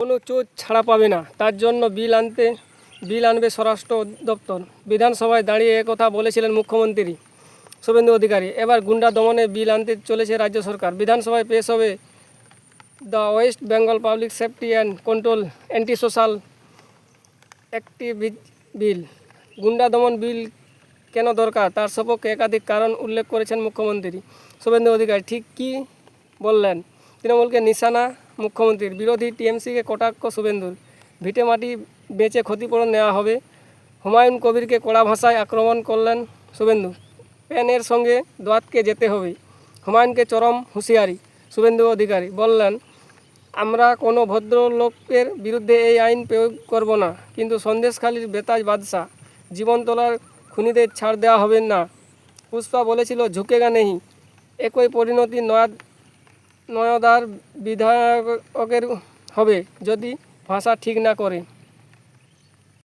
কোনো চোর ছাড়া পাবে না, তার জন্য বিল আনবে স্বরাষ্ট্র দপ্তর। বিধানসভায় দাঁড়িয়ে একথা বলেছিলেন মুখ্যমন্ত্রী শুভেন্দু অধিকারী। এবার গুন্ডা দমনে বিল আনতে চলেছে রাজ্য সরকার। বিধানসভায় পেশ হবে the West Bengal public safety and control anti social activity bill. Goonda দমন বিল কেন দরকার তার সপক্ষে একাধিক কারণ উল্লেখ করেছেন মুখ্যমন্ত্রী শুভেন্দু অধিকারী। ঠিক কী বললেন? তৃণমূলকে নিশানা মুখ্যমন্ত্রীর, বিরোধী টিএমসিকে কটাক্ষ শুভেন্দুর। ভিটে মাটি বেচে ক্ষতিপূরণ নেওয়া হবে। হুমায়ুন কবিরকে কড়া ভাষায় আক্রমণ করলেন শুভেন্দু। প্যানের সঙ্গে দোয়াতকে যেতে হবে। হুমায়ুনকে চরম হুঁশিয়ারি। শুভেন্দু অধিকারী বললেন, আমরা কোনো ভদ্রলোকের বিরুদ্ধে এই আইন প্রয়োগ করব না, কিন্তু সন্দেশখালীর বেতাজ বাদশা জীবনতলার খুনিদের ছাড় দেওয়া হবে না। পুষ্পা বলেছিল ঝুঁকেগা নেই। একই পরিণতি নয়দার বিধায়কের হবে যদি ভাষা ঠিক না করে।